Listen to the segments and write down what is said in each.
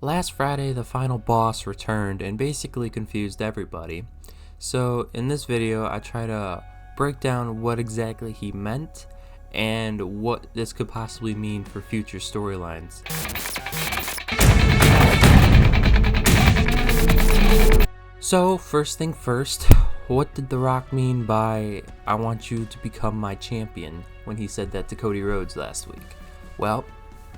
Last Friday, the final boss returned and basically confused everybody. So in this video, I try to break down what exactly he meant and what this could possibly mean for future storylines. So first thing first, what did The Rock mean by "I want you to become my champion" when he said that to Cody Rhodes last week? Well,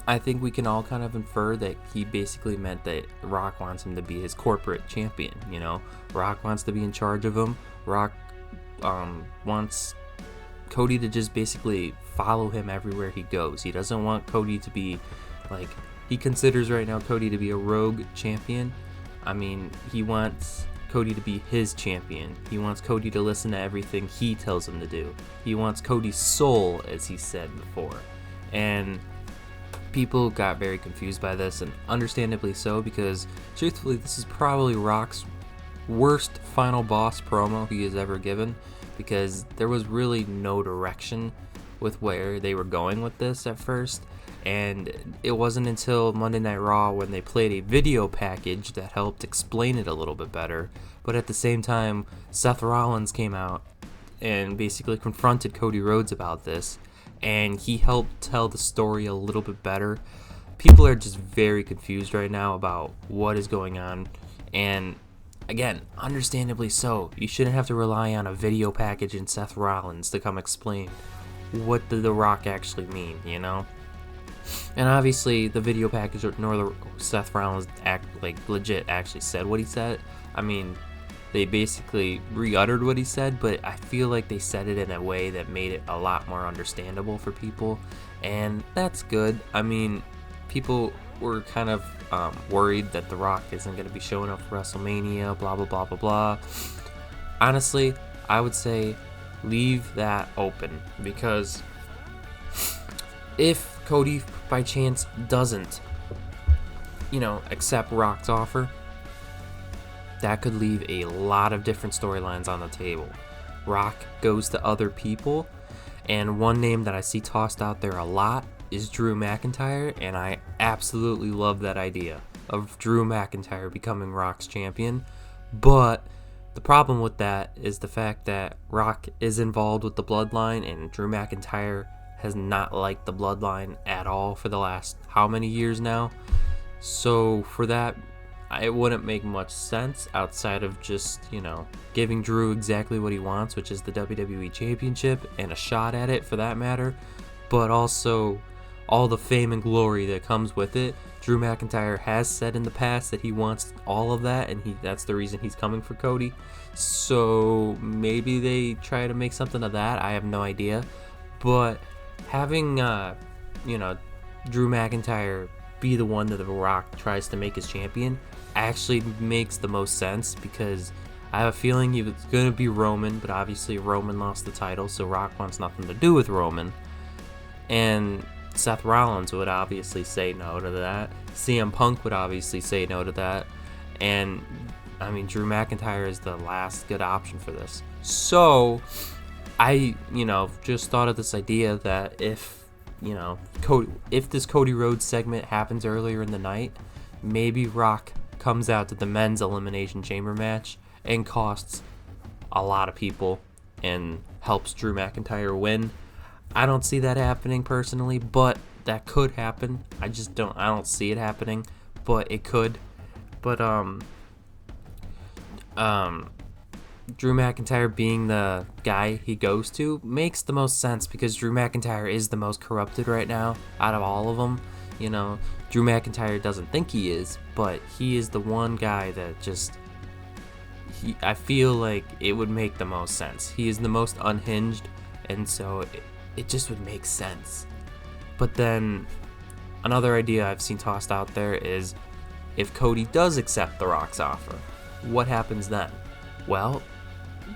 I think we can all kind of infer that he basically meant that Rock wants him to be his corporate champion, you know? Rock wants to be in charge of him. Rock wants Cody to just basically follow him everywhere he goes. He doesn't want Cody to be, like, he considers right now Cody to be a rogue champion. I mean, he wants Cody to be his champion. He wants Cody to listen to everything he tells him to do. He wants Cody's soul, as he said before. And people got very confused by this, and understandably so, because truthfully this is probably Rock's worst final boss promo he has ever given, because there was really no direction with where they were going with this at first, and it wasn't until Monday Night Raw when they played a video package that helped explain it a little bit better. But at the same time, Seth Rollins came out and basically confronted Cody Rhodes about this, and he helped tell the story a little bit better. People are just very confused right now about what is going on, and again, understandably so. You shouldn't have to rely on a video package and Seth Rollins to come explain what did The Rock actually mean, you know? And obviously the video package nor the Seth Rollins legit actually said what he said. I mean, they basically re-uttered what he said, but I feel like they said it in a way that made it a lot more understandable for people, and that's good. I mean, people were kind of worried that The Rock isn't going to be showing up for WrestleMania, blah, blah, blah, blah, blah. Honestly, I would say leave that open, because if Cody by chance doesn't, accept Rock's offer, that could leave a lot of different storylines on the table. Rock goes to other people, and one name that I see tossed out there a lot is Drew McIntyre, and I absolutely love that idea of Drew McIntyre becoming Rock's champion. But the problem with that is the fact that Rock is involved with the Bloodline, and Drew McIntyre has not liked the Bloodline at all for the last how many years now. So for that, it wouldn't make much sense outside of just, giving Drew exactly what he wants, which is the WWE Championship and a shot at it for that matter, but also all the fame and glory that comes with it. Drew McIntyre has said in the past that he wants all of that, and that's the reason he's coming for Cody. So maybe they try to make something of that. I have no idea. But having, Drew McIntyre be the one that The Rock tries to make his champion actually makes the most sense, because I have a feeling he was going to be Roman, but obviously Roman lost the title, so Rock wants nothing to do with Roman. And Seth Rollins would obviously say no to that. CM Punk would obviously say no to that. And, I mean, Drew McIntyre is the last good option for this. So I, just thought of this idea that if this Cody Rhodes segment happens earlier in the night, maybe Rock comes out to the men's Elimination Chamber match and costs a lot of people and helps Drew McIntyre win. I don't see that happening personally, but that could happen. I don't see it happening, but it could. But Drew McIntyre being the guy he goes to makes the most sense, because Drew McIntyre is the most corrupted right now out of all of them. Drew McIntyre doesn't think he is, but he is the one guy that I feel like it would make the most sense. He is the most unhinged, and so it just would make sense. But then another idea I've seen tossed out there is, if Cody does accept The Rock's offer, what happens then? Well,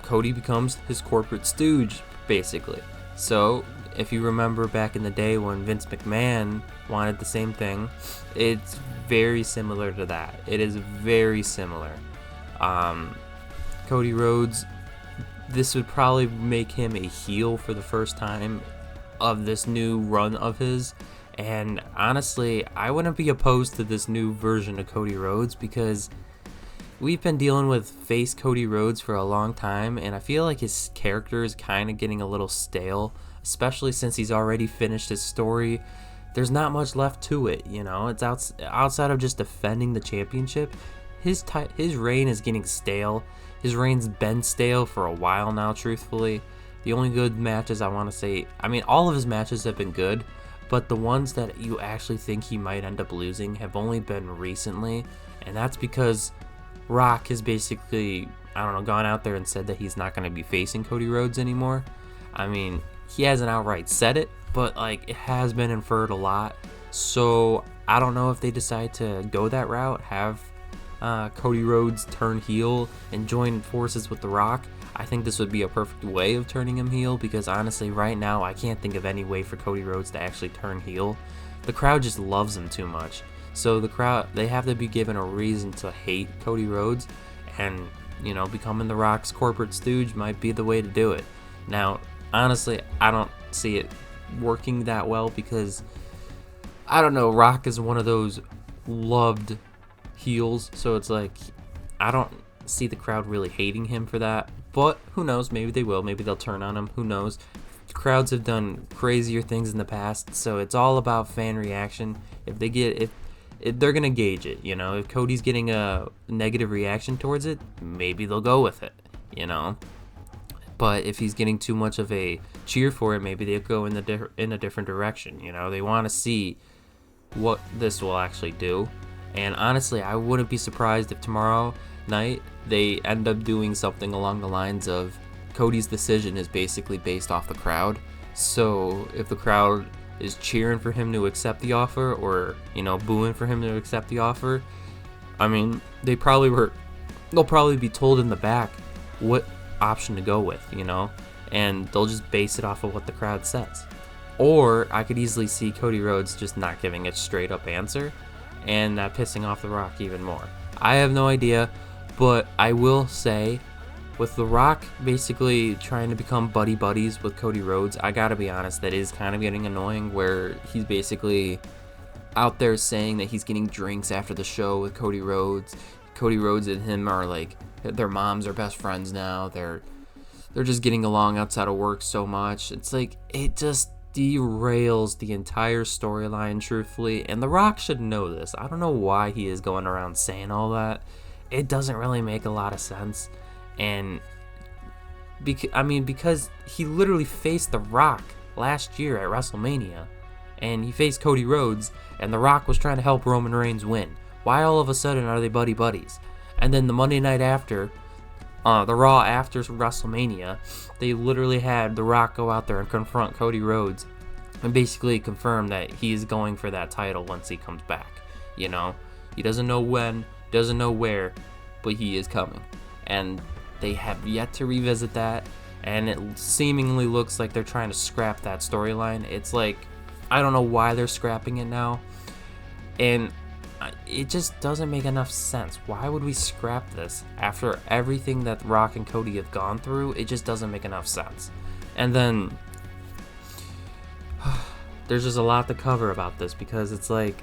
Cody becomes his corporate stooge, basically. So, if you remember back in the day when Vince McMahon wanted the same thing, it's very similar to that. It is very similar. Cody Rhodes, this would probably make him a heel for the first time of this new run of his, And honestly, I wouldn't be opposed to this new version of Cody Rhodes because we've been dealing with face Cody Rhodes for a long time, and I feel like his character is kind of getting a little stale, especially since he's already finished his story. There's not much left to it, you know. It's outside of just defending the championship. His reign is getting stale. His reign's been stale for a while now, truthfully. The only good matches I want to say, I mean, all of his matches have been good, but the ones that you actually think he might end up losing have only been recently, and that's because Rock has basically, I don't know, gone out there and said that he's not going to be facing Cody Rhodes anymore. I mean, he hasn't outright said it, but like it has been inferred a lot. So I don't know if they decide to go that route, have Cody Rhodes turn heel and join forces with The Rock. I think this would be a perfect way of turning him heel because honestly, right now, I can't think of any way for Cody Rhodes to actually turn heel. The crowd just loves him too much. So the crowd, they have to be given a reason to hate Cody Rhodes, and, you know, becoming The Rock's corporate stooge might be the way to do it. Now, honestly, I don't see it working that well because, I don't know, Rock is one of those loved heels, so it's like, I don't see the crowd really hating him for that, but who knows, maybe they will, maybe they'll turn on him, who knows. Crowds have done crazier things in the past, so it's all about fan reaction. If they're gonna gauge it, you know. If Cody's getting a negative reaction towards it, maybe they'll go with it, you know. But if he's getting too much of a cheer for it, maybe they'll go in a different direction, you know. They want to see what this will actually do. And honestly, I wouldn't be surprised if tomorrow night they end up doing something along the lines of Cody's decision is basically based off the crowd. So if the crowd is cheering for him to accept the offer, or, you know, booing for him to accept the offer, I mean, they'll probably be told in the back what option to go with, you know, and they'll just base it off of what the crowd says. Or I could easily see Cody Rhodes just not giving a straight up answer and pissing off The Rock even more. I have no idea, but I will say, with The Rock basically trying to become buddies with Cody Rhodes, I gotta be honest, that is kind of getting annoying, where he's basically out there saying that he's getting drinks after the show with Cody Rhodes. Cody Rhodes and him are like, their moms are best friends now. They're just getting along outside of work so much. It's like, it just derails the entire storyline, truthfully, and The Rock should know this. I don't know why he is going around saying all that. It doesn't really make a lot of sense. And because he literally faced The Rock last year at WrestleMania, and he faced Cody Rhodes, and The Rock was trying to help Roman Reigns win. Why all of a sudden are they buddies? And then the Monday night after, the Raw after WrestleMania, they literally had The Rock go out there and confront Cody Rhodes and basically confirm that he is going for that title once he comes back. You know, he doesn't know when, doesn't know where, but he is coming. And they have yet to revisit that, and it seemingly looks like they're trying to scrap that storyline. It's like, I don't know why they're scrapping it now, and it just doesn't make enough sense. Why would we scrap this after everything that Rock and Cody have gone through? It just doesn't make enough sense. And then there's just a lot to cover about this, because it's like,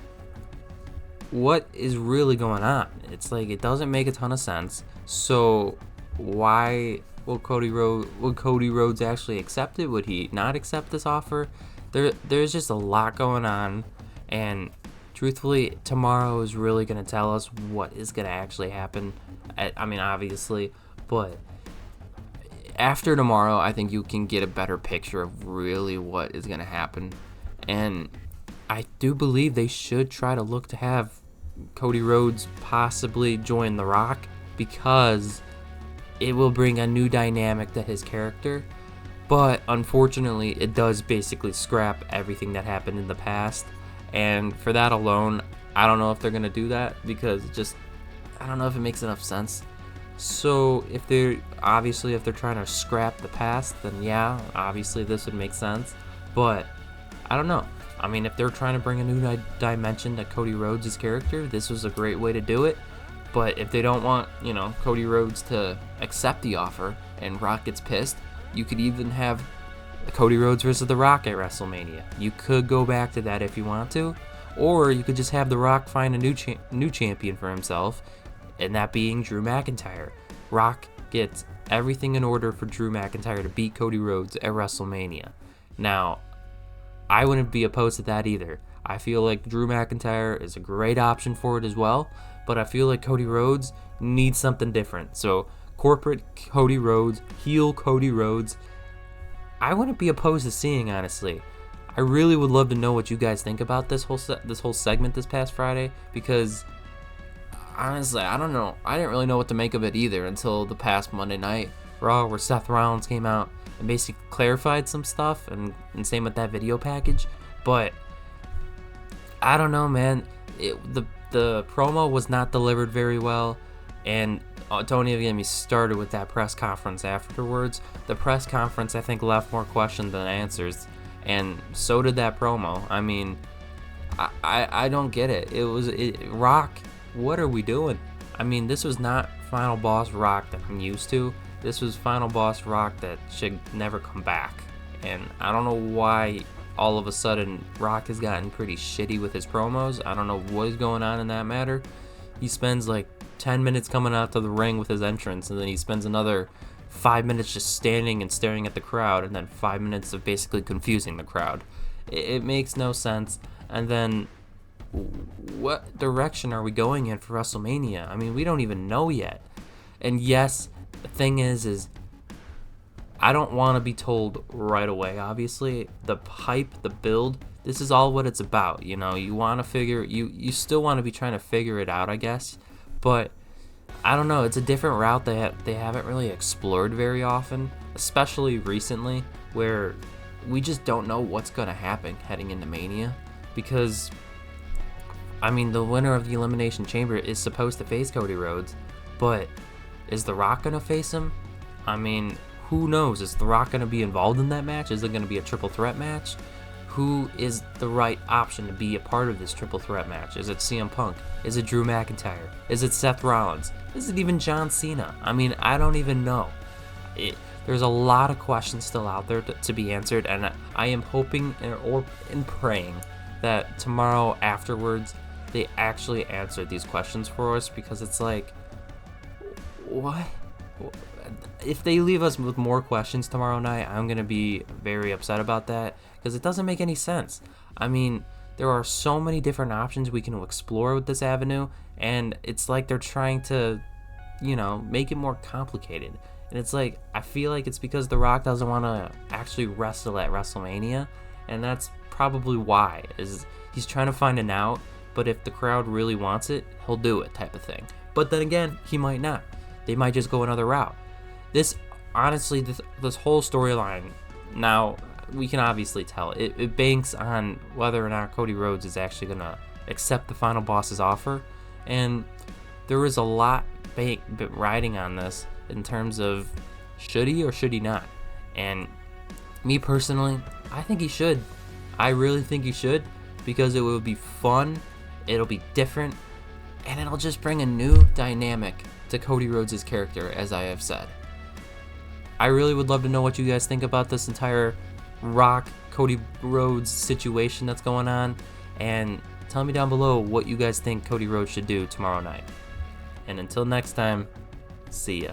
what is really going on? It's like, it doesn't make a ton of sense. So why will Cody Rhodes actually accept it? Would he not accept this offer? There's just a lot going on, and truthfully, tomorrow is really going to tell us what is going to actually happen. I mean, obviously, but after tomorrow, I think you can get a better picture of really what is going to happen. And I do believe they should try to look to have Cody Rhodes possibly join The Rock, because it will bring a new dynamic to his character. But unfortunately, it does basically scrap everything that happened in the past. And for that alone, I don't know if they're going to do that, because I don't know if it makes enough sense. So if they're trying to scrap the past, then yeah, obviously this would make sense. But I don't know. I mean, if they're trying to bring a new dimension to Cody Rhodes' character, this was a great way to do it. But if they don't want, you know, Cody Rhodes to accept the offer and Rock gets pissed, you could even have Cody Rhodes versus The Rock at WrestleMania. You could go back to that if you want to, or you could just have The Rock find a new champion for himself, and that being Drew McIntyre. Rock gets everything in order for Drew McIntyre to beat Cody Rhodes at WrestleMania. Now, I wouldn't be opposed to that either. I feel like Drew McIntyre is a great option for it as well, but I feel like Cody Rhodes needs something different. So, corporate Cody Rhodes, heel Cody Rhodes, I wouldn't be opposed to seeing, honestly. I really would love to know what you guys think about this whole segment this past Friday, because honestly, I don't know. I didn't really know what to make of it either until the past Monday Night Raw, where Seth Rollins came out and basically clarified some stuff, and same with that video package. But I don't know, man. The promo was not delivered very well, and don't even get me started with that press conference afterwards. The press conference, I think, left more questions than answers, and so did that promo. I mean, I don't get it. Rock, what are we doing? I mean, this was not Final Boss Rock that I'm used to. This was Final Boss Rock that should never come back. And I don't know why all of a sudden Rock has gotten pretty shitty with his promos. I don't know what is going on in that matter. He spends like 10 minutes coming out to the ring with his entrance, and then he spends another 5 minutes just standing and staring at the crowd, and then 5 minutes of basically confusing the crowd. It makes no sense. And then what direction are we going in for WrestleMania? I mean, we don't even know yet. And yes, the thing is I don't want to be told right away, obviously. The hype, the build, this is all what it's about. You know, you want to figure, you still want to be trying to figure it out, I guess. But I don't know, it's a different route that they haven't really explored very often, especially recently, where we just don't know what's going to happen heading into Mania. Because, I mean, the winner of the Elimination Chamber is supposed to face Cody Rhodes, but is The Rock going to face him? I mean, who knows? Is The Rock going to be involved in that match? Is it going to be a triple threat match? Who is the right option to be a part of this triple threat match? Is it CM Punk? Is it Drew McIntyre? Is it Seth Rollins? Is it even John Cena? I mean, I don't even know. There's a lot of questions still out there to be answered, and I am hoping and praying that tomorrow afterwards they actually answer these questions for us, because it's like, what? If they leave us with more questions tomorrow night, I'm going to be very upset about that, because it doesn't make any sense. I mean, there are so many different options we can explore with this avenue, and it's like they're trying to, you know, make it more complicated. And it's like, I feel like it's because The Rock doesn't want to actually wrestle at WrestleMania, and that's probably why, is he's trying to find an out, but if the crowd really wants it, he'll do it, type of thing. But then again, he might not. They might just go another route. This, honestly, this whole storyline, now, we can obviously tell, it banks on whether or not Cody Rhodes is actually going to accept the Final Boss's offer, and there is a lot riding on this in terms of should he or should he not. And me personally, I think he should. I really think he should, because it will be fun, it'll be different, and it'll just bring a new dynamic to Cody Rhodes' character, as I have said. I really would love to know what you guys think about this entire Rock Cody Rhodes situation that's going on, and tell me down below what you guys think Cody Rhodes should do tomorrow night. And until next time, see ya.